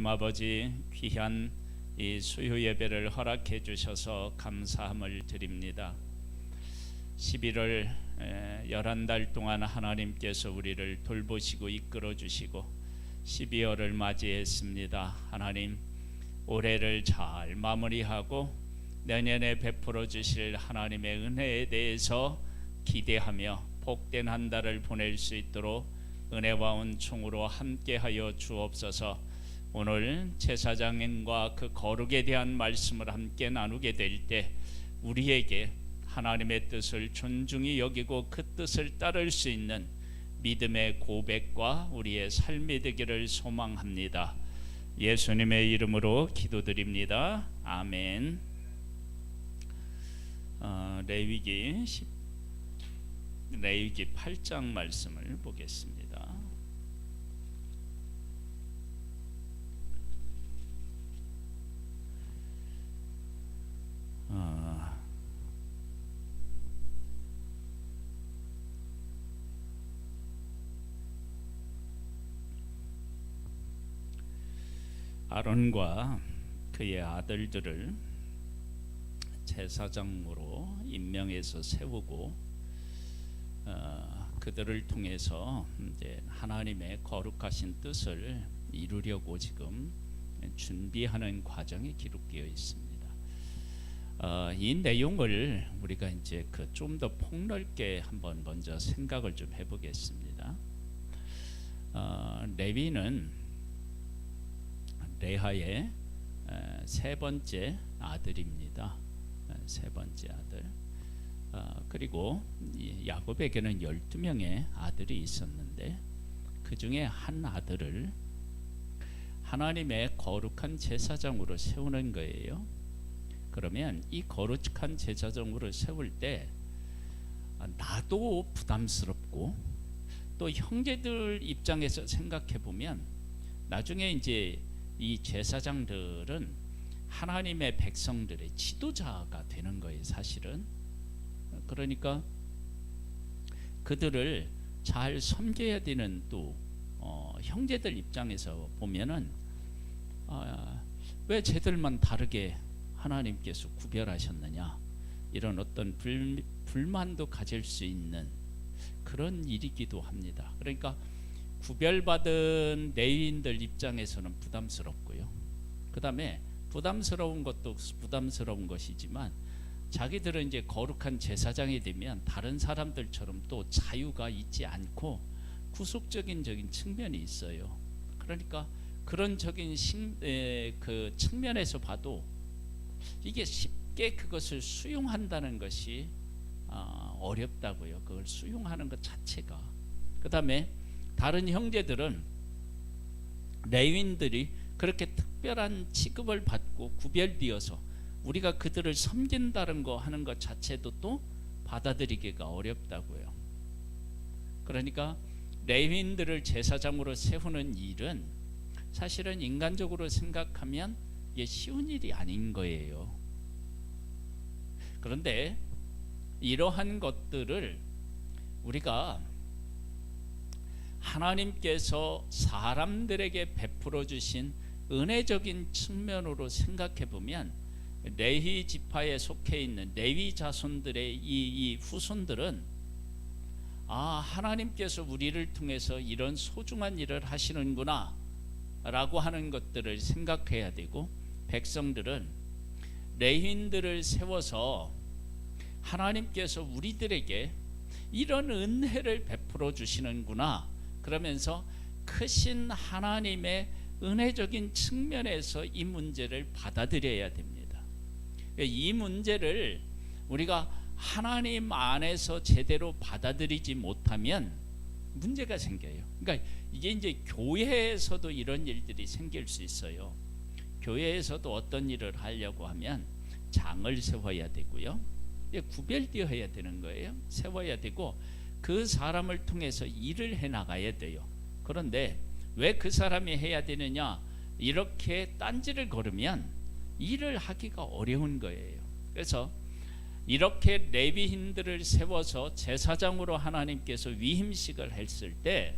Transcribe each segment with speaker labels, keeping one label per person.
Speaker 1: 하나님 아버지, 귀한 이 수요 예배를 허락해 주셔서 감사함을 드립니다. 11월 11달 동안 하나님께서 우리를 돌보시고 이끌어 주시고 12월을 맞이했습니다. 하나님, 올해를 잘 마무리하고 내년에 베풀어 주실 하나님의 은혜에 대해서 기대하며 복된 한 달을 보낼 수 있도록 은혜와 은총으로 함께하여 주옵소서. 오늘 제사장과 그 거룩에 대한 말씀을 함께 나누게 될 때 우리에게 하나님의 뜻을 존중히 여기고 그 뜻을 따를 수 있는 믿음의 고백과 우리의 삶이 되기를 소망합니다. 예수님의 이름으로 기도드립니다. 아멘. 레위기 8장 말씀을 보겠습니다. 아론과 그의 아들들을 제사장으로 임명해서 세우고 그들을 통해서 이제 하나님의 거룩하신 뜻을 이루려고 지금 준비하는 과정이 기록되어 있습니다. 이 내용을 우리가 이제 좀 더 폭넓게 한번 먼저 생각을 좀 해보겠습니다. 레위는 레하의 세 번째 아들입니다. 세 번째 아들. 그리고 야곱에게는 12명의 아들이 있었는데 그 중에 한 아들을 하나님의 거룩한 제사장으로 세우는 거예요. 그러면 이 거룩한 제사장으로 세울 때 나도 부담스럽고 또 형제들 입장에서 생각해 보면 나중에 이제 이 제사장들은 하나님의 백성들의 지도자가 되는 거예요, 사실은. 그러니까 그들을 잘 섬겨야 되는 또 형제들 입장에서 보면은 왜 쟤들만 다르게 하나님께서 구별하셨느냐, 이런 어떤 불만도 가질 수 있는 그런 일이기도 합니다. 그러니까 구별받은 레위인들 입장에서는 부담스럽고요. 그 다음에 부담스러운 것도 부담스러운 것이지만 자기들은 이제 거룩한 제사장이 되면 다른 사람들처럼 또 자유가 있지 않고 구속적인 측면이 있어요. 그러니까 그런 그 측면에서 봐도 이게 쉽게 그것을 수용한다는 것이 어렵다고요. 그걸 수용하는 것 자체가. 그 다음에 다른 형제들은 레위인들이 그렇게 특별한 취급을 받고 구별되어서 우리가 그들을 섬긴다는 거 하는 것 자체도 또 받아들이기가 어렵다고요. 그러니까 레위인들을 제사장으로 세우는 일은 사실은 인간적으로 생각하면 이게 쉬운 일이 아닌 거예요. 그런데 이러한 것들을 우리가 하나님께서 사람들에게 베풀어 주신 은혜적인 측면으로 생각해 보면 레위 지파에 속해 있는 레위 자손들의 이 후손들은 하나님께서 우리를 통해서 이런 소중한 일을 하시는구나 라고 하는 것들을 생각해야 되고, 백성들은 레위인들을 세워서 하나님께서 우리들에게 이런 은혜를 베풀어 주시는구나 그러면서 크신 하나님의 은혜적인 측면에서 이 문제를 받아들여야 됩니다. 이 문제를 우리가 하나님 안에서 제대로 받아들이지 못하면 문제가 생겨요. 그러니까 이게 이제 교회에서도 이런 일들이 생길 수 있어요. 교회에서도 어떤 일을 하려고 하면 장을 세워야 되고요. 구별되어야 되는 거예요. 세워야 되고 그 사람을 통해서 일을 해나가야 돼요. 그런데 왜 그 사람이 해야 되느냐, 이렇게 딴지를 걸으면 일을 하기가 어려운 거예요. 그래서 이렇게 레위인들을 세워서 제사장으로 하나님께서 위임식을 했을 때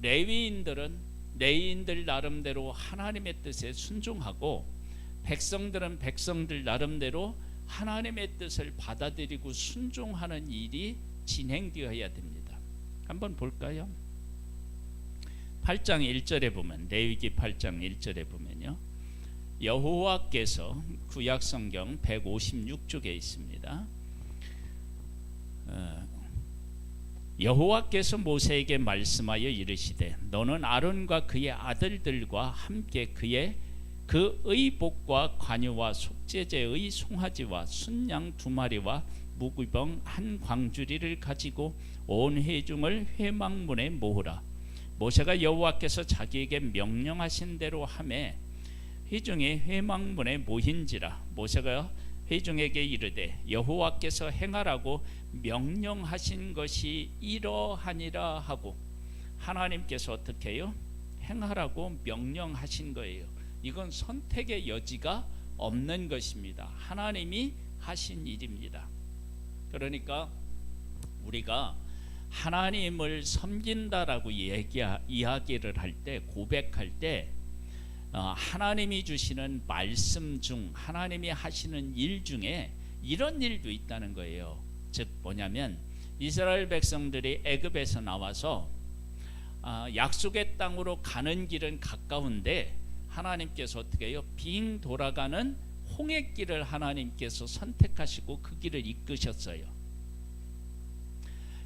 Speaker 1: 레위인들은 레위인들 나름대로 하나님의 뜻에 순종하고 백성들은 백성들 나름대로 하나님의 뜻을 받아들이고 순종하는 일이 진행되어야 됩니다. 한번 볼까요? 8장 1절에 보면, 레위기 8장 1절에 보면요, 여호와께서, 구약성경 156쪽에 있습니다. 여호와께서 모세에게 말씀하여 이르시되 너는 아론과 그의 아들들과 함께 그의 그 의복과 관유와 속죄제의 송아지와 순양 2마리와 무구병 1광주리를 가지고 온 회중을 회막문에 모으라. 모세가 여호와께서 자기에게 명령하신 대로 하매 회중이 회막문에 모인지라. 모세가 회중에게 이르되 여호와께서 행하라고 명령하신 것이 이러하니라 하고, 하나님께서 어떻게 해요? 행하라고 명령하신 거예요. 이건 선택의 여지가 없는 것입니다. 하나님이 하신 일입니다. 그러니까 우리가 하나님을 섬긴다라고 이야기를 할 때, 고백할 때 하나님이 주시는 말씀 중, 하나님이 하시는 일 중에 이런 일도 있다는 거예요. 즉 뭐냐면, 이스라엘 백성들이 애굽에서 나와서 약속의 땅으로 가는 길은 가까운데 하나님께서 어떻게 해요? 빙 돌아가는 홍해길을 하나님께서 선택하시고 그 길을 이끄셨어요.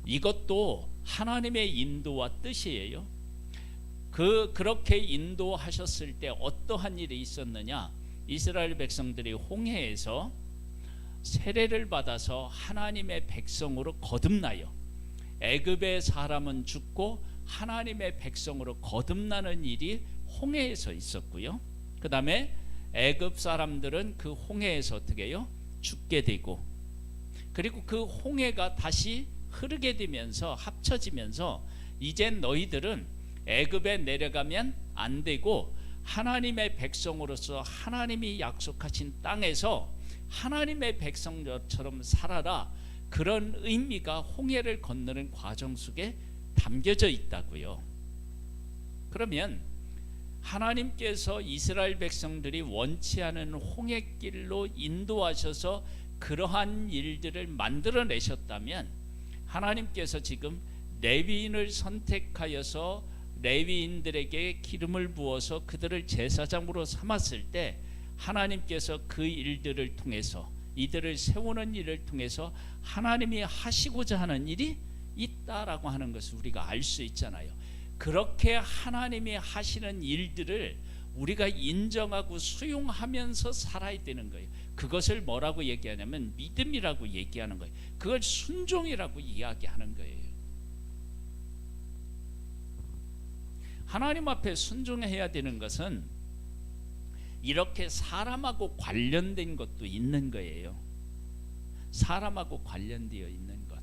Speaker 1: 이것도 하나님의 인도와 뜻이에요. 그렇게 인도하셨을 때 어떠한 일이 있었느냐? 이스라엘 백성들이 홍해에서 세례를 받아서 하나님의 백성으로 거듭나요. 애굽의 사람은 죽고 하나님의 백성으로 거듭나는 일이 홍해에서 있었고요. 그 다음에 애굽 사람들은 그 홍해에서 어떻게 해요? 죽게 되고, 그리고 그 홍해가 다시 흐르게 되면서 합쳐지면서 이제 너희들은 애굽에 내려가면 안 되고 하나님의 백성으로서 하나님이 약속하신 땅에서 하나님의 백성처럼 살아라. 그런 의미가 홍해를 건너는 과정 속에 담겨져 있다고요. 그러면 하나님께서 이스라엘 백성들이 원치 않은 홍해길로 인도하셔서 그러한 일들을 만들어내셨다면, 하나님께서 지금 레위인을 선택하여서 레위인들에게 기름을 부어서 그들을 제사장으로 삼았을 때 하나님께서 그 일들을 통해서, 이들을 세우는 일을 통해서 하나님이 하시고자 하는 일이 있다라고 하는 것을 우리가 알 수 있잖아요. 그렇게 하나님이 하시는 일들을 우리가 인정하고 수용하면서 살아야 되는 거예요. 그것을 뭐라고 얘기하냐면 믿음이라고 얘기하는 거예요. 그걸 순종이라고 이야기하는 거예요. 하나님 앞에 순종해야 되는 것은 이렇게 사람하고 관련된 것도 있는 거예요. 사람하고 관련되어 있는 것.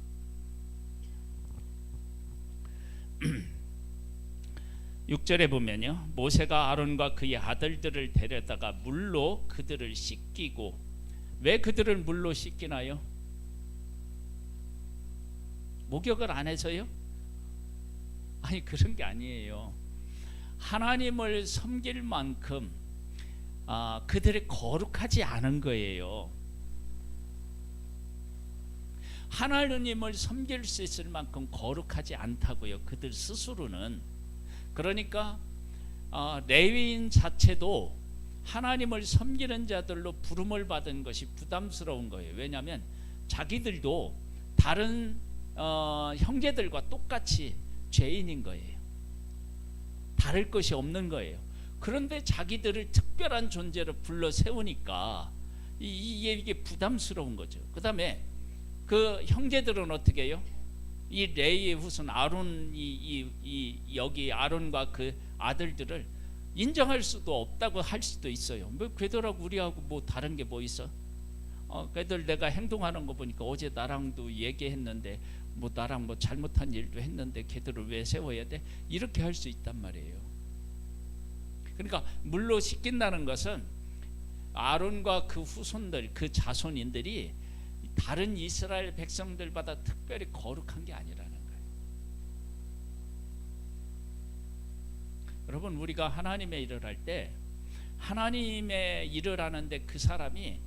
Speaker 1: 6절에 보면요, 모세가 아론과 그의 아들들을 데려다가 물로 그들을 씻기고. 왜 그들을 물로 씻기나요? 목욕을 안 해서요? 아니, 그런 게 아니에요. 하나님을 섬길 만큼 그들이 거룩하지 않은 거예요. 하나님을 섬길 수 있을 만큼 거룩하지 않다고요, 그들 스스로는. 그러니까 레위인 자체도 하나님을 섬기는 자들로 부름을 받은 것이 부담스러운 거예요. 왜냐하면 자기들도 다른 형제들과 똑같이 죄인인 거예요. 다를 것이 없는 거예요. 그런데 자기들을 특별한 존재로 불러 세우니까 이게 부담스러운 거죠. 그 다음에 그 형제들은 어떻게 해요? 이 레위의 후손 여기 아론과 그 아들들을 인정할 수도 없다고 할 수도 있어요. 뭐 걔들하고 우리하고 뭐 다른 게 뭐 있어? 걔들 내가 행동하는 거 보니까 어제 나랑도 얘기했는데 뭐 나랑 뭐 잘못한 일도 했는데 걔들을 왜 세워야 돼? 이렇게 할 수 있단 말이에요. 그러니까 물로 씻긴다는 것은 아론과 그 후손들, 그 자손인들이 다른 이스라엘 백성들보다 특별히 거룩한 게 아니라는 거예요. 여러분, 우리가 하나님의 일을 할 때, 하나님의 일을 하는데 그 사람이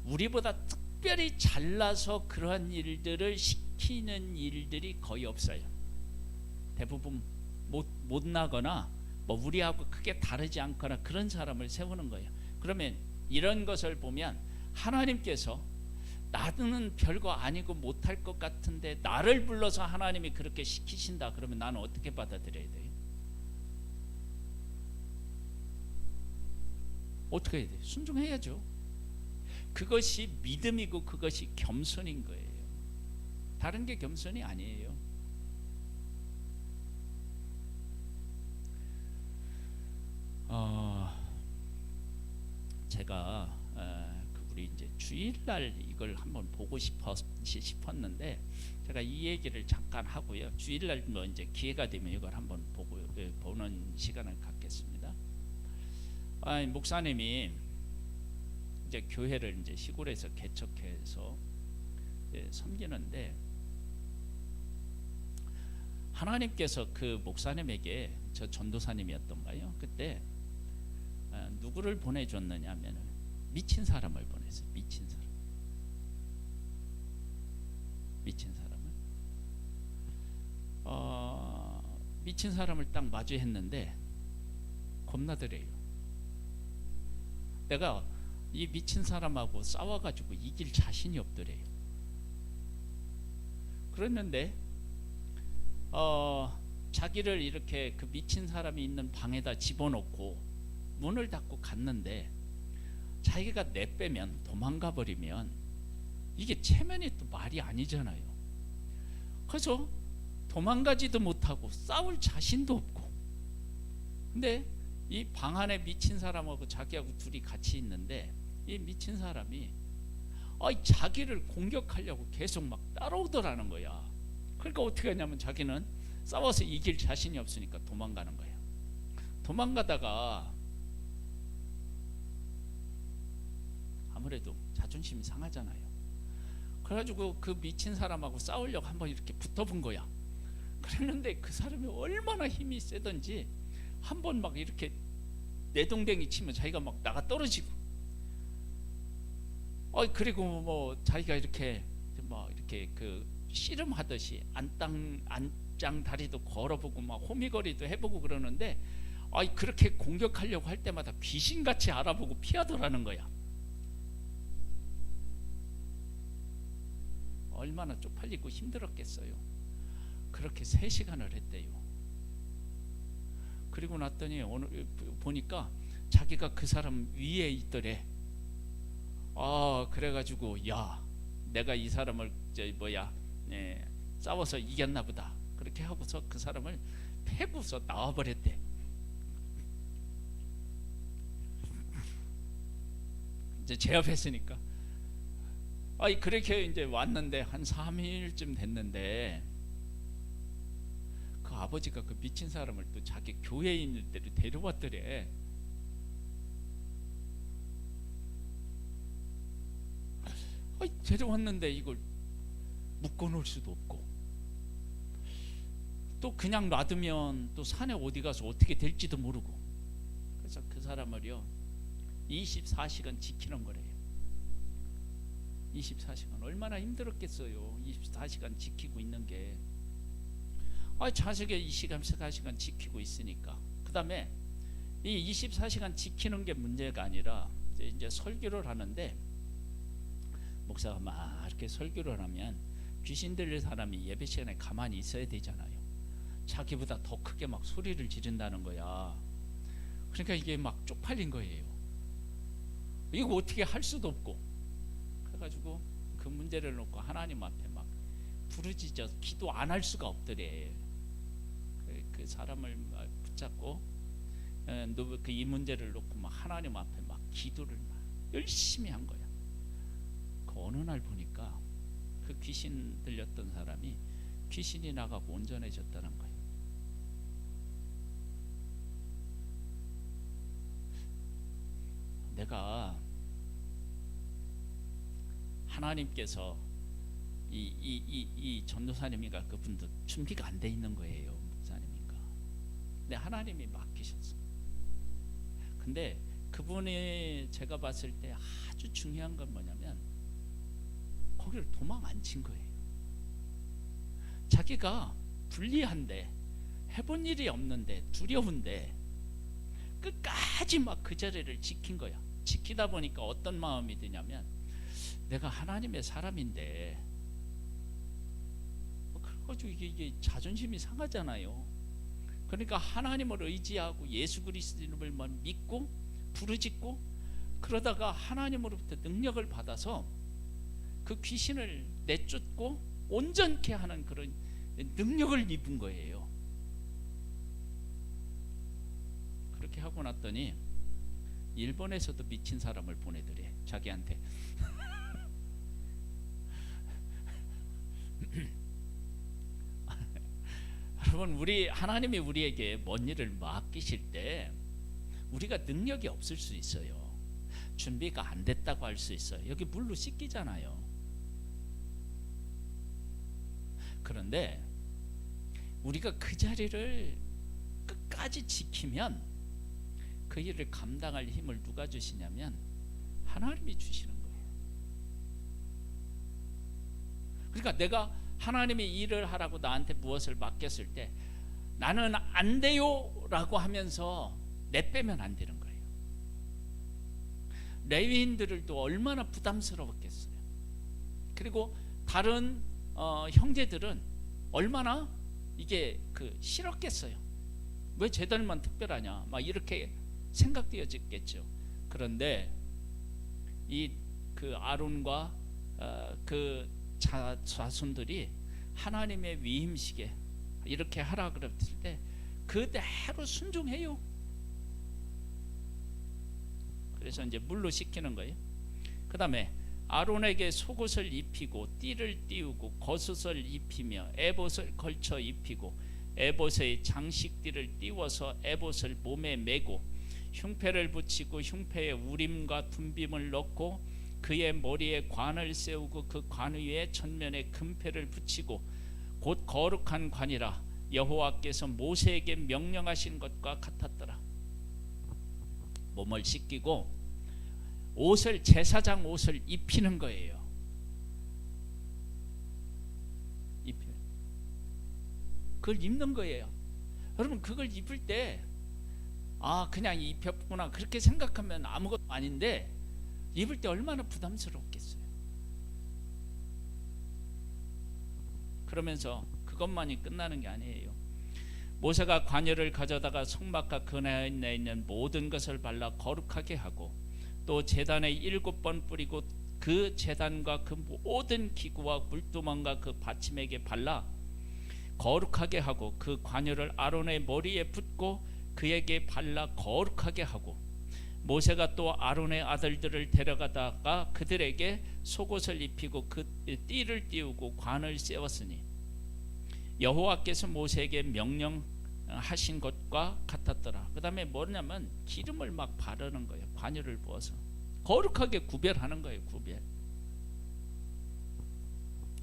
Speaker 1: 우리보다 특별히 잘나서 그러한 일들을 시키는 일들이 거의 없어요. 대부분 못나거나 뭐 우리하고 크게 다르지 않거나 그런 사람을 세우는 거예요. 그러면 이런 것을 보면 하나님께서 나는 별거 아니고 못할 것 같은데 나를 불러서 하나님이 그렇게 시키신다 그러면 나는 어떻게 받아들여야 돼요? 어떻게 해야 돼요? 순종해야죠. 그것이 믿음이고 그것이 겸손인 거예요. 다른 게 겸손이 아니에요. 제가 우리 이제 주일날 이걸 한번 보고 싶었는데 제가 이 얘기를 잠깐 하고요. 주일날 뭐 이제 기회가 되면 이걸 한번 보는 시간을 갖겠습니다. 목사님이 이제 교회를 이제 시골에서 개척해서 섬기는데 하나님께서 그 목사님에게 저 전도사님이었던가요? 그때 누구를 보내줬느냐면 미친 사람을 보냈어요. 미친 사람. 미친 사람을. 미친 사람을 딱 마주했는데 겁나더래요. 내가 이 미친 사람하고 싸워가지고 이길 자신이 없더래요. 그랬는데 자기를 이렇게 그 미친 사람이 있는 방에다 집어넣고 문을 닫고 갔는데 자기가 내빼면 도망가 버리면 이게 체면이 또 말이 아니잖아요. 그래서 도망가지도 못하고 싸울 자신도 없고, 근데 이 방 안에 미친 사람하고 자기하고 둘이 같이 있는데 이 미친 사람이 자기를 공격하려고 계속 막 따라오더라는 거야. 그러니까 어떻게 하냐면 자기는 싸워서 이길 자신이 없으니까 도망가는 거야. 도망가다가 아무래도 자존심이 상하잖아요. 그래가지고 그 미친 사람하고 싸우려고 한번 이렇게 붙어본 거야. 그랬는데 그 사람이 얼마나 힘이 세던지 한번 막 이렇게 내동댕이 치면 자기가 막 나가 떨어지고, 그리고 뭐 자기가 이렇게 그 씨름하듯이 안짱 다리도 걸어보고 막 호미거리도 해보고 그러는데 그렇게 공격하려고 할 때마다 귀신같이 알아보고 피하더라는 거야. 얼마나 쪽팔리고 힘들었겠어요. 그렇게 3시간을 했대요. 그리고 났더니 오늘 보니까 자기가 그 사람 위에 있더래. 그래가지고 야, 내가 이 사람을 싸워서 이겼나 보다. 그렇게 하고서 그 사람을 패고서 나와버렸대. 이제 제압했으니까. 그렇게 이제 왔는데 한 3일쯤 됐는데 그 아버지가 그 미친 사람을 또 자기 교회에 있는 데로 데려왔더래. 데려왔는데 이걸 묶어놓을 수도 없고 또 그냥 놔두면 또 산에 어디 가서 어떻게 될지도 모르고, 그래서 그 사람을요 24시간 지키는 거래요. 24시간 얼마나 힘들었겠어요. 24시간 지키고 있는 게. 자식의 24시간 지키고 있으니까. 그 다음에 이 24시간 지키는 게 문제가 아니라 이제 설교를 하는데 목사가 막 이렇게 설교를 하면 귀신 들릴 사람이 예배 시간에 가만히 있어야 되잖아요. 자기보다 더 크게 막 소리를 지른다는 거야. 그러니까 이게 막 쪽팔린 거예요. 이거 어떻게 할 수도 없고. 그래가지고 그 문제를 놓고 하나님 앞에 막 부르짖어 기도 안 할 수가 없더래. 그 사람을 붙잡고 이 문제를 놓고 막 하나님 앞에 막 기도를 막 열심히 한 거야. 그 어느 날 보니까 그 귀신 들렸던 사람이 귀신이 나가고 온전해졌다는 거예요. 내가 하나님께서 이 전도사님이가 그분도 준비가 안 돼 있는 거예요. 목사님인가 근데 하나님이 맡기셨어요. 근데 그분이 제가 봤을 때 아주 중요한 건 뭐냐면 거기를 도망 안 친 거예요. 자기가 불리한데 해본 일이 없는데 두려운데 끝까지 막 그 자리를 지킨 거야. 지키다 보니까 어떤 마음이 드냐면 내가 하나님의 사람인데 그래가지고 이게 자존심이 상하잖아요. 그러니까 하나님을 의지하고 예수 그리스도를 믿고 부르짖고 그러다가 하나님으로부터 능력을 받아서 그 귀신을 내쫓고 온전케 하는 그런 능력을 입은 거예요. 그렇게 하고 났더니 일본에서도 미친 사람을 보내더래 자기한테. 여러분, 하나님이 우리에게 뭔 일을 맡기실 때 우리가 능력이 없을 수 있어요. 준비가 안 됐다고 할 수 있어요. 여기 물로 씻기잖아요. 그런데 우리가 그 자리를 끝까지 지키면 그 일을 감당할 힘을 누가 주시냐면 하나님이 주시는 거예요. 그러니까 내가 하나님이 일을 하라고 나한테 무엇을 맡겼을 때 나는 안 돼요 라고 하면서 내빼면 안 되는 거예요. 레위인들도 얼마나 부담스러웠겠어요. 그리고 다른 형제들은 얼마나 이게 싫었겠어요. 왜 쟤들만 특별하냐 막 이렇게 생각되어졌겠죠. 그런데 그 아론과 그 자손들이 하나님의 위임식에 이렇게 하라 그랬을 때 그대로 순종해요. 그래서 이제 물로 씻기는 거예요. 그 다음에 아론에게 속옷을 입히고 띠를 띄우고 겉옷을 입히며 에봇을 걸쳐 입히고 에봇의 장식띠를 띄워서 에봇을 몸에 메고 흉패를 붙이고 흉패에 우림과 둠빔을 넣고 그의 머리에 관을 세우고 그 관 위에 천면에 금패를 붙이고 곧 거룩한 관이라 여호와께서 모세에게 명령하신 것과 같았더라. 몸을 씻기고 제사장 옷을 입히는 거예요. 그걸 입는 거예요. 여러분, 그걸 입을 때 그냥 입혔구나 그렇게 생각하면 아무것도 아닌데 입을 때 얼마나 부담스럽겠어요. 그러면서 그것만이 끝나는 게 아니에요. 모세가 관여를 가져다가 성막과 근해에 있는 모든 것을 발라 거룩하게 하고 또 제단에 7번 뿌리고 그 제단과 그 모든 기구와 물두멍과 그 받침에게 발라 거룩하게 하고 그 관여를 아론의 머리에 붓고 그에게 발라 거룩하게 하고 모세가 또 아론의 아들들을 데려가다가 그들에게 속옷을 입히고 그 띠를 띄우고 관을 세웠으니 여호와께서 모세에게 명령하신 것과 같았더라. 그 다음에 뭐냐면 기름을 막 바르는 거예요. 관유를 부어서 거룩하게 구별하는 거예요. 구별.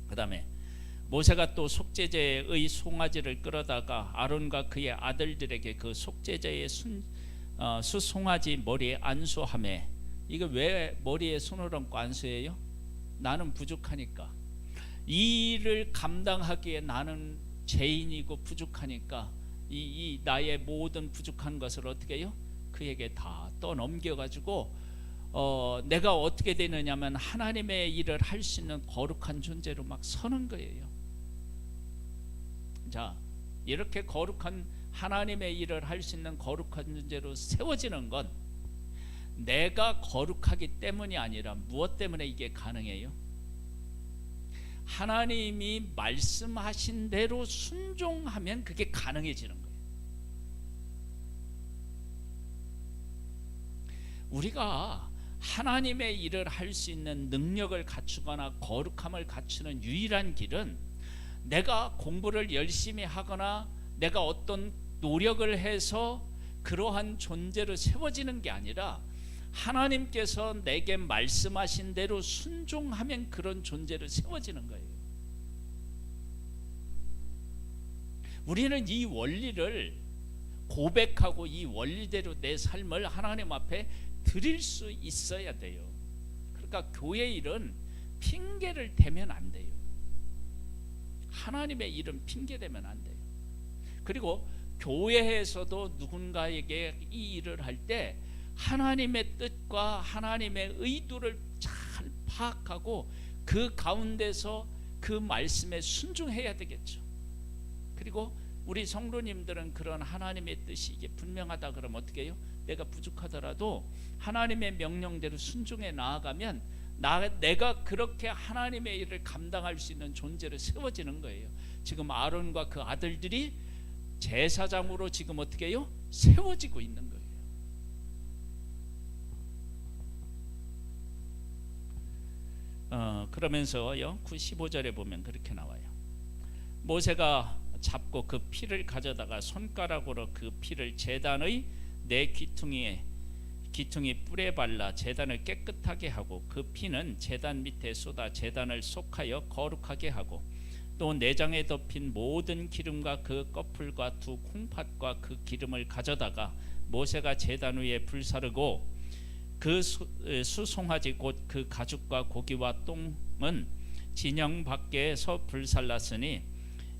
Speaker 1: 그 다음에 모세가 또 속죄제의 송아지를 끌어다가 아론과 그의 아들들에게 그 속죄제의 수송아지 머리에 안수하매. 이거 왜 머리에 손을 얹고 안수해요? 나는 부족하니까, 이 일을 감당하기에 나는 죄인이고 부족하니까 이 나의 모든 부족한 것을 어떻게 해요? 그에게 다 떠넘겨가지고 내가 어떻게 되느냐면 하나님의 일을 할 수 있는 거룩한 존재로 막 서는 거예요. 자, 이렇게 거룩한 하나님의 일을 할 수 있는 거룩한 존재로 세워지는 건 내가 거룩하기 때문이 아니라 무엇 때문에 이게 가능해요? 하나님이 말씀하신 대로 순종하면 그게 가능해지는 거예요. 우리가 하나님의 일을 할 수 있는 능력을 갖추거나 거룩함을 갖추는 유일한 길은 내가 공부를 열심히 하거나 내가 어떤 노력을 해서 그러한 존재로 세워지는 게 아니라 하나님께서 내게 말씀하신 대로 순종하면 그런 존재로 세워지는 거예요. 우리는 이 원리를 고백하고 이 원리대로 내 삶을 하나님 앞에 드릴 수 있어야 돼요. 그러니까 교회 일은 핑계를 대면 안 돼요. 하나님의 일은 핑계 대면 안 돼요. 그리고 교회에서도 누군가에게 이 일을 할 때 하나님의 뜻과 하나님의 의도를 잘 파악하고 그 가운데서 그 말씀에 순종해야 되겠죠. 그리고 우리 성도님들은 그런 하나님의 뜻이 이게 분명하다 그러면 어떻게 해요? 내가 부족하더라도 하나님의 명령대로 순종해 나아가면 내가 그렇게 하나님의 일을 감당할 수 있는 존재로 세워지는 거예요. 지금 아론과 그 아들들이 제사장으로 지금 어떻게 해요? 세워지고 있는 거예요. 그러면서요 15절에 보면 그렇게 나와요. 모세가 잡고 그 피를 가져다가 손가락으로 그 피를 제단의 네 귀퉁이 뿔에 발라 제단을 깨끗하게 하고 그 피는 제단 밑에 쏟아 제단을 속하여 거룩하게 하고 또 내장에 덮인 모든 기름과 그 꺼풀과 두 콩팥과 그 기름을 가져다가 모세가 제단 위에 불사르고 그 수송아지 곧 그 가죽과 고기와 똥은 진영 밖에서 불살랐으니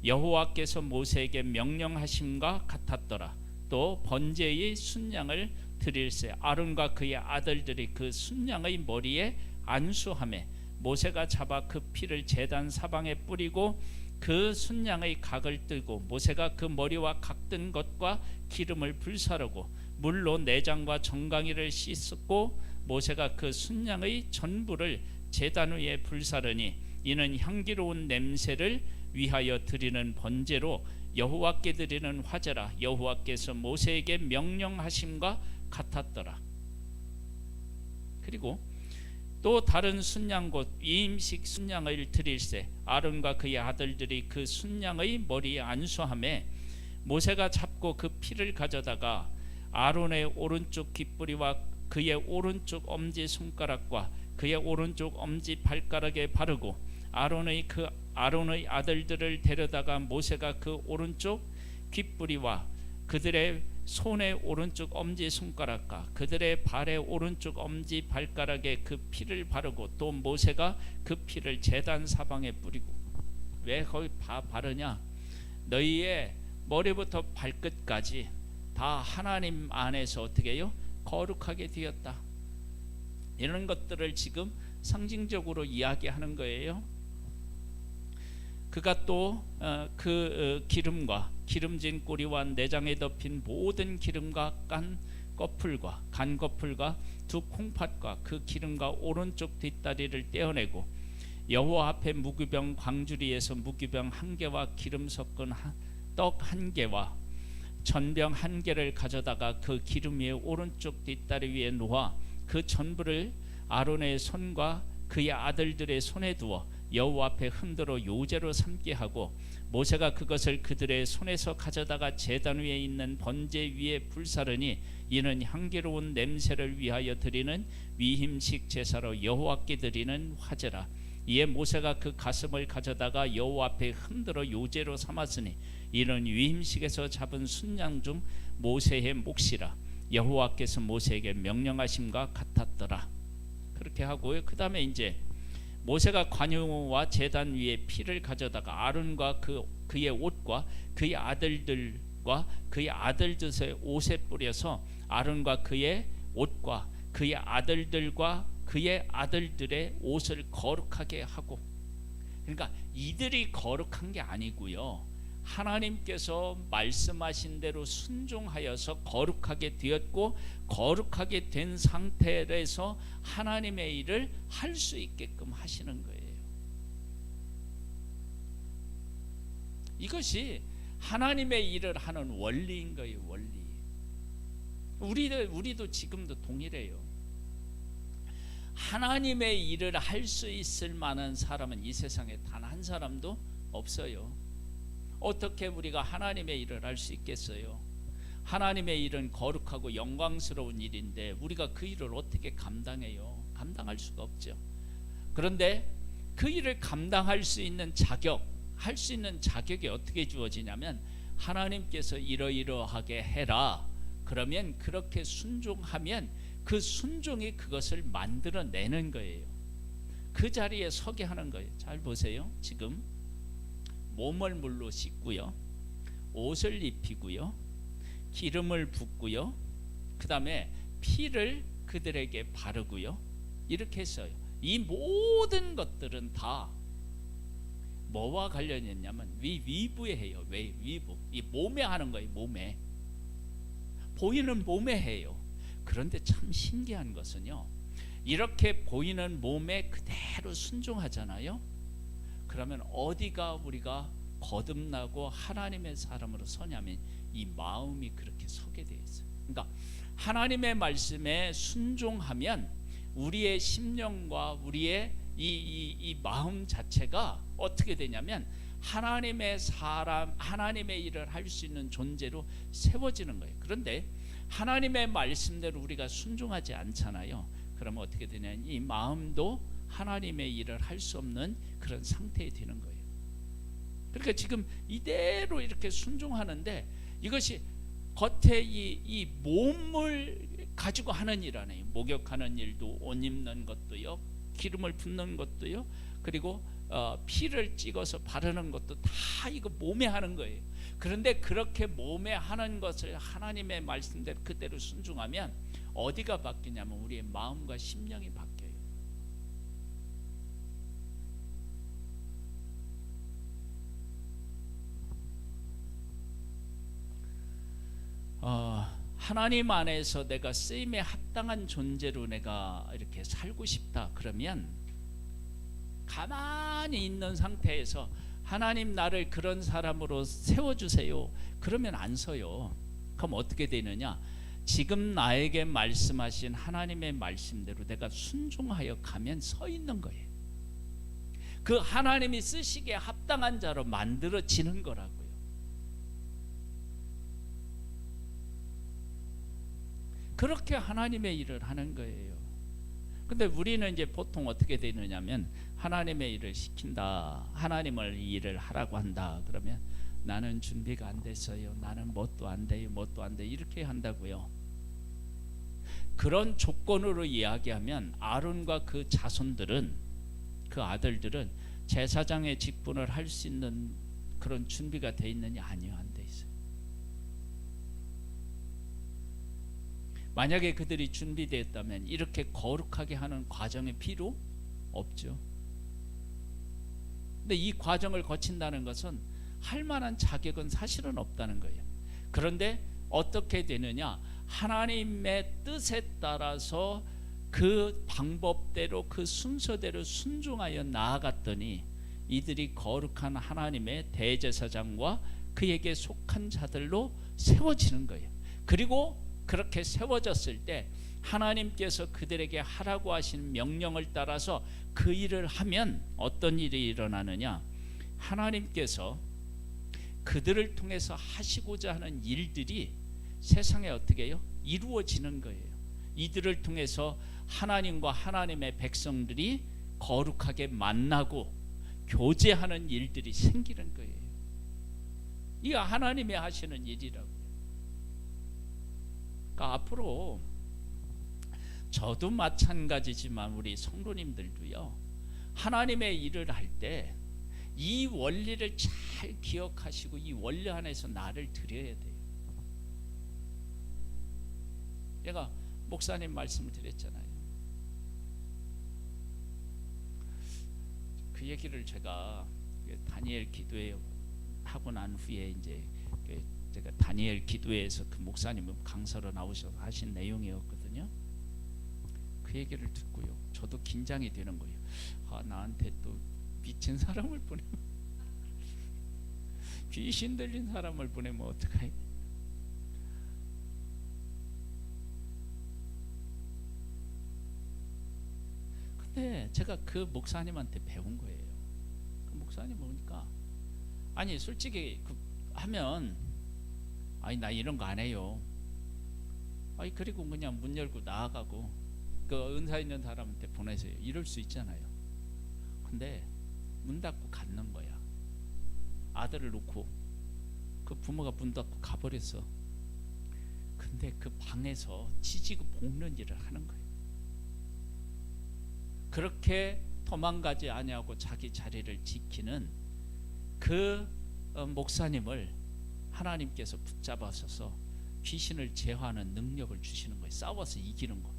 Speaker 1: 여호와께서 모세에게 명령하심과 같았더라. 또 번제의 순양을 드릴새 아론과 그의 아들들이 그 순양의 머리에 안수하매 모세가 잡아 그 피를 제단 사방에 뿌리고 그 순양의 각을 뜨고 모세가 그 머리와 각든 것과 기름을 불사르고 물로 내장과 정강이를 씻고 모세가 그 순양의 전부를 제단 위에 불사르니 이는 향기로운 냄새를 위하여 드리는 번제로 여호와께 드리는 화제라. 여호와께서 모세에게 명령하심과 같았더라. 그리고 또 다른 순양 곧 위임식 순양을 드릴새 아론과 그의 아들들이 그 순양의 머리에 안수하매 모세가 잡고 그 피를 가져다가 아론의 오른쪽 귓뿌리와 그의 오른쪽 엄지 손가락과 그의 오른쪽 엄지 발가락에 바르고 아론의 아들들을 데려다가 모세가 그 오른쪽 귓뿌리와 그들의 손의 오른쪽 엄지 손가락과 그들의 발의 오른쪽 엄지 발가락에 그 피를 바르고 또 모세가 그 피를 제단 사방에 뿌리고. 왜 거기 바르냐? 너희의 머리부터 발끝까지 다 하나님 안에서 어떻게 해요? 거룩하게 되었다. 이런 것들을 지금 상징적으로 이야기하는 거예요. 그가 또 그 기름과 기름진 꼬리와 내장에 덮인 모든 기름과 간 거풀과 두 콩팥과 그 기름과 오른쪽 뒷다리를 떼어내고 여호와 앞에 무교병 광주리에서 무교병 한 개와 기름 섞은 떡 한 개와 전병 한 개를 가져다가 그 기름 위에 오른쪽 뒷다리 위에 놓아 그 전부를 아론의 손과 그의 아들들의 손에 두어 여호와 앞에 흔들어 요제로 삼게 하고 모세가 그것을 그들의 손에서 가져다가 제단 위에 있는 번제 위에 불사르니 이는 향기로운 냄새를 위하여 드리는 위임식 제사로 여호와께 드리는 화제라. 이에 모세가 그 가슴을 가져다가 여호와 앞에 흔들어 요제로 삼았으니 이는 위임식에서 잡은 순양 중 모세의 몫이라. 여호와께서 모세에게 명령하심과 같았더라. 그렇게 하고요. 그 다음에 이제 모세가 관유와 제단 위에 피를 가져다가 아론과 그의 옷과 그의 아들들과 그의 아들들의 옷에 뿌려서 아론과 그의 옷과 그의 아들들과 그의 아들들의 옷을 거룩하게 하고. 그러니까 이들이 거룩한 게 아니고요, 하나님께서 말씀하신 대로 순종하여서 거룩하게 되었고 거룩하게 된 상태에서 하나님의 일을 할 수 있게끔 하시는 거예요. 이것이 하나님의 일을 하는 원리인 거예요. 원리. 우리도 지금도 동일해요. 하나님의 일을 할 수 있을 만한 사람은 이 세상에 단 한 사람도 없어요. 어떻게 우리가 하나님의 일을 할 수 있겠어요? 하나님의 일은 거룩하고 영광스러운 일인데 우리가 그 일을 어떻게 감당해요? 감당할 수가 없죠. 그런데 그 일을 감당할 수 있는 자격, 할 수 있는 자격이 어떻게 주어지냐면 하나님께서 이러이러하게 해라. 그러면 그렇게 순종하면 그 순종이 그것을 만들어내는 거예요. 그 자리에 서게 하는 거예요. 잘 보세요. 지금 몸을 물로 씻고요, 옷을 입히고요, 기름을 붓고요, 그 다음에 피를 그들에게 바르고요, 이렇게 했어요. 이 모든 것들은 다 뭐와 관련이 있냐면 위부에 해요. 위부. 이 몸에 하는 거예요. 몸에. 보이는 몸에 해요. 그런데 참 신기한 것은요, 이렇게 보이는 몸에 그대로 순종하잖아요. 그러면 어디가 우리가 거듭나고 하나님의 사람으로 서냐면 이 마음이 그렇게 서게 돼 있어요. 그러니까 하나님의 말씀에 순종하면 우리의 심령과 우리의 이 마음 자체가 어떻게 되냐면 하나님의 사람, 하나님의 일을 할 수 있는 존재로 세워지는 거예요. 그런데 하나님의 말씀대로 우리가 순종하지 않잖아요. 그러면 어떻게 되냐면 이 마음도 하나님의 일을 할 수 없는 그런 상태에 되는 거예요. 그러니까 지금 이대로 이렇게 순종하는데 이것이 겉에 이 몸을 가지고 하는 일 아니에요. 목욕하는 일도, 옷 입는 것도요, 기름을 붓는 것도요, 그리고 피를 찍어서 바르는 것도 다 이거 몸에 하는 거예요. 그런데 그렇게 몸에 하는 것을 하나님의 말씀대로 그대로 순종하면 어디가 바뀌냐면 우리의 마음과 심령이 바뀌어요. 하나님 안에서 내가 쓰임에 합당한 존재로 내가 이렇게 살고 싶다. 그러면 가만히 있는 상태에서 하나님 나를 그런 사람으로 세워주세요. 그러면 안 서요. 그럼 어떻게 되느냐? 지금 나에게 말씀하신 하나님의 말씀대로 내가 순종하여 가면 서 있는 거예요. 그 하나님이 쓰시기에 합당한 자로 만들어지는 거라고요. 그렇게 하나님의 일을 하는 거예요. 근데 우리는 이제 보통 어떻게 되느냐면 하나님의 일을 시킨다, 하나님을 이 일을 하라고 한다. 그러면 나는 준비가 안 됐어요. 나는 뭣도 안 돼요. 뭣도 안 돼. 이렇게 한다고요. 그런 조건으로 이야기하면 아론과 그 자손들은, 그 아들들은 제사장의 직분을 할 수 있는 그런 준비가 돼 있느냐? 아니요, 안 돼 있어요. 만약에 그들이 준비되었다면 이렇게 거룩하게 하는 과정이 필요 없죠. 근데 이 과정을 거친다는 것은 할 만한 자격은 사실은 없다는 거예요. 그런데 어떻게 되느냐? 하나님의 뜻에 따라서 그 방법대로, 그 순서대로 순종하여 나아갔더니 이들이 거룩한 하나님의 대제사장과 그에게 속한 자들로 세워지는 거예요. 그리고 그렇게 세워졌을 때 하나님께서 그들에게 하라고 하신 명령을 따라서 그 일을 하면 어떤 일이 일어나느냐? 하나님께서 그들을 통해서 하시고자 하는 일들이 세상에 어떻게 해요? 이루어지는 거예요. 이들을 통해서 하나님과 하나님의 백성들이 거룩하게 만나고 교제하는 일들이 생기는 거예요. 이거 하나님이 하시는 일이라고. 그러니까 앞으로 저도 마찬가지지만 우리 성도님들도요, 하나님의 일을 할 때 이 원리를 잘 기억하시고 이 원리 안에서 나를 드려야 돼요. 제가 목사님 말씀을 드렸잖아요. 그 얘기를 제가 다니엘 기도회 하고 난 후에 이제 제가 다니엘 기도회에서 그 목사님은 강사로 나오셔서 하신 내용이었거든요. 그 얘기를 듣고요, 저도 긴장이 되는 거예요. 나한테 또 미친 사람을 보내면, 귀신 들린 사람을 보내면 어떡하지? 근데 제가 그 목사님한테 배운 거예요. 그 목사님 보니까, 아니 솔직히 하면, 아니 나 이런 거 안 해요. 아니 그리고 그냥 문 열고 나아가고 그 은사 있는 사람한테 보내세요. 이럴 수 있잖아요. 근데 문 닫고 갖는 거야. 아들을 놓고. 그 부모가 문 닫고 가버렸어. 근데 그 방에서 지지고 볶는 일을 하는 거예요. 그렇게 도망가지 아니하고 자기 자리를 지키는 그 목사님을 하나님께서 붙잡아서서 귀신을 제어하는 능력을 주시는 거예요. 싸워서 이기는 거.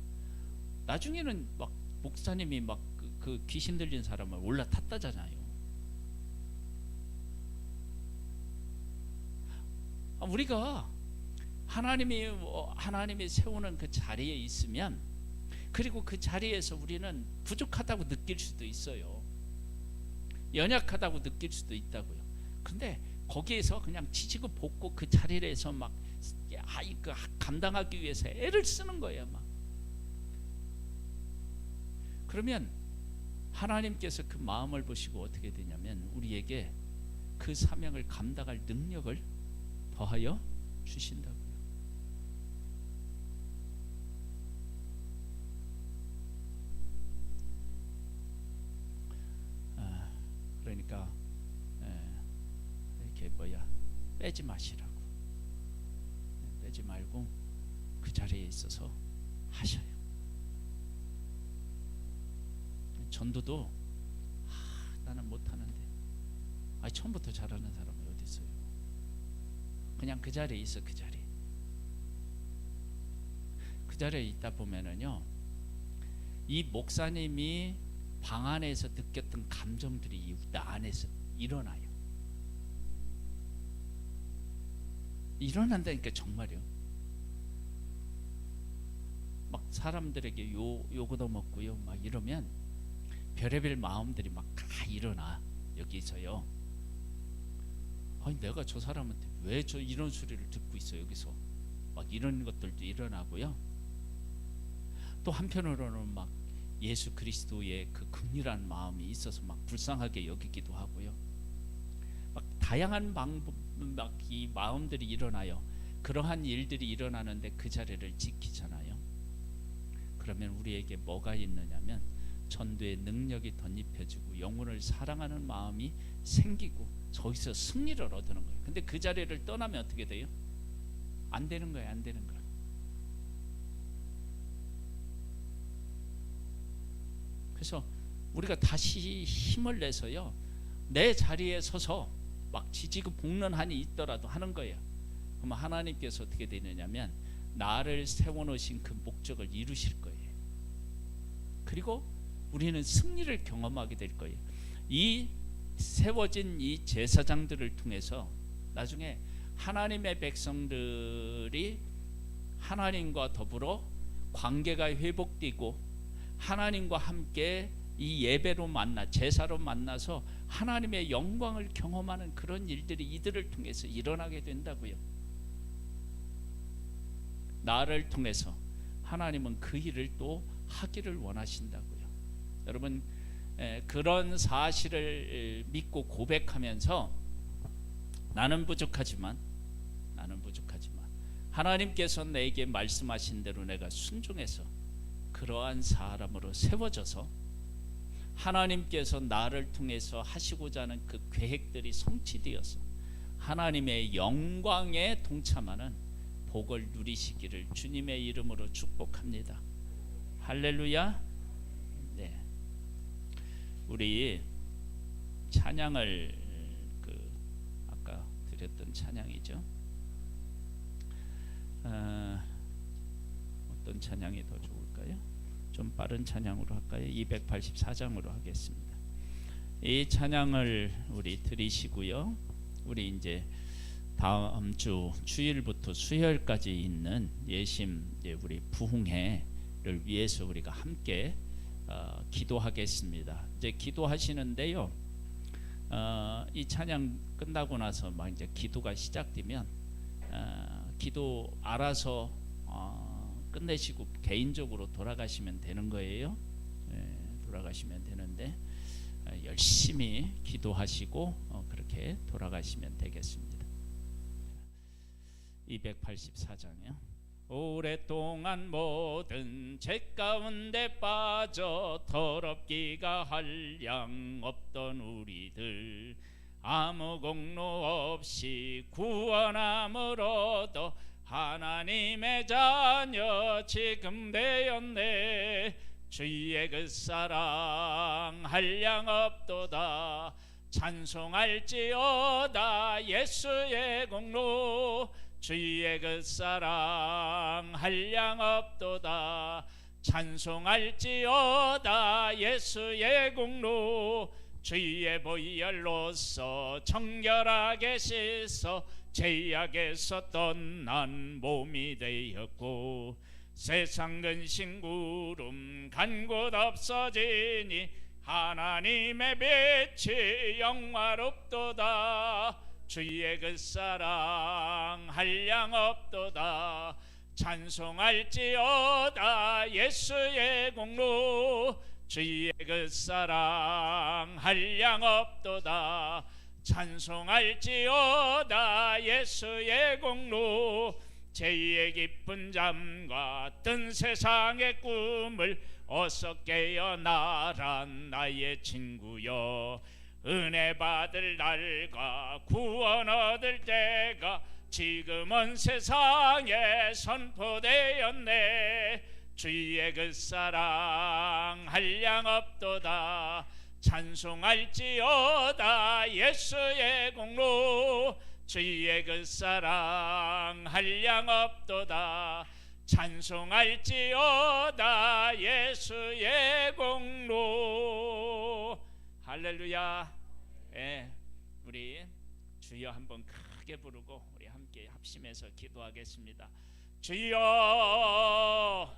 Speaker 1: 나중에는 막 목사님이 막 그 귀신 들린 사람을 올라탔다잖아요. 우리가 하나님이 세우는 그 자리에 있으면, 그리고 그 자리에서 우리는 부족하다고 느낄 수도 있어요. 연약하다고 느낄 수도 있다고요. 근데 거기에서 그냥 지지고 볶고 그 자리에서 막 이거 감당하기 위해서 애를 쓰는 거예요. 막. 그러면 하나님께서 그 마음을 보시고 어떻게 되냐면 우리에게 그 사명을 감당할 능력을 더하여 주신다고요. 그러니까 이렇게 빼지 마시라고, 빼지 말고 그 자리에 있어서 하셔요. 전도도 나는 못하는데, 처음부터 잘하는 사람이 어디 있어요? 그냥 그 자리에 있어. 그 자리에 있다 보면은요, 이 목사님이 방 안에서 느꼈던 감정들이 나 안에서 일어나요. 일어난다니까. 정말요. 막 사람들에게 욕 얻어먹고요 막 이러면 별의별 마음들이 막 다 일어나. 여기서요. 내가 저 사람한테 왜 이런 소리를 듣고 있어, 여기서. 막 이런 것들도 일어나고요. 또 한편으로는 막 예수 그리스도의 그 긍휼한 마음이 있어서 막 불쌍하게 여기기도 하고요. 막 다양한 방법, 막 이 마음들이 일어나요. 그러한 일들이 일어나는데 그 자리를 지키잖아요. 그러면 우리에게 뭐가 있느냐면 전도의 능력이 덧입혀지고 영혼을 사랑하는 마음이 생기고 저기서 승리를 얻는 거예요. 근데 그 자리를 떠나면 어떻게 돼요? 안 되는 거예요. 안 되는 거예요. 그래서 우리가 다시 힘을 내서요, 내 자리에 서서 막 지지고 볶는 한이 있더라도 하는 거예요. 그럼 하나님께서 어떻게 되느냐면 나를 세워놓으신 그 목적을 이루실 거예요. 그리고 우리는 승리를 경험하게 될 거예요. 이 세워진 이 제사장들을 통해서 나중에 하나님의 백성들이 하나님과 더불어 관계가 회복되고 하나님과 함께 이 예배로 만나, 제사로 만나서 하나님의 영광을 경험하는 그런 일들이 이들을 통해서 일어나게 된다고요. 나를 통해서 하나님은 그 일을 또 하기를 원하신다고요. 여러분, 그런 사실을 믿고 고백하면서 나는 부족하지만 하나님께서 내게 말씀하신 대로 내가 순종해서 그러한 사람으로 세워져서 하나님께서 나를 통해서 하시고자 하는 그 계획들이 성취되어서 하나님의 영광에 동참하는 복을 누리시기를 주님의 이름으로 축복합니다. 할렐루야. 네, 우리 찬양을 아까 드렸던 찬양이죠. 어떤 찬양이 더 좋을까요? 좀 빠른 찬양으로 할까요? 284장으로 하겠습니다. 이 찬양을 우리 들으시고요. 우리 이제 다음 주 주일부터 수요일까지 있는 예심 우리 부흥회를 위해서 우리가 함께 기도하겠습니다. 이제 기도하시는데요. 이 찬양 끝나고 나서 막 이제 기도가 시작되면 기도 알아서 끝내시고 개인적으로 돌아가시면 되는 거예요. 돌아가시면 되는데 열심히 기도하시고 그렇게 돌아가시면 되겠습니다. 284장이요. 오랫동안 모든 죄 가운데 빠져 더럽기가 한량 없던 우리들, 아무 공로 없이 구원함으로도 하나님의 자녀 지금 되었네. 주의 그 사랑 한량 없도다. 찬송할지어다 예수의 공로. 주의 그 사랑 한량 없도다. 찬송할지어다 예수의 공로. 주의 보혈로서 정결하게 씻어 죄악에서 떠난 몸이 되었고, 세상 근심 구름 간 곳 없어지니 하나님의 빛이 영화롭도다. 주의 그 사랑 한량 없도다. 찬송할지어다 예수의 공로. 주의 그 사랑 한량 없도다. 찬송할지어다 예수의 공로. 죄의 깊은 잠과 뜬 세상의 꿈을 어서 깨어나라 나의 친구여. 은혜 받을 날과 구원 얻을 때가 지금은 세상에 선포되었네. 주의 그 사랑 한량 없도다. 찬송할지어다 예수의 공로. 주의 그 사랑 한량 없도다. 찬송할지어다 예수의 공로. 할렐루야. 예, 우리 주여 한번 크게 부르고 우리 함께 합심해서 기도하겠습니다. 주여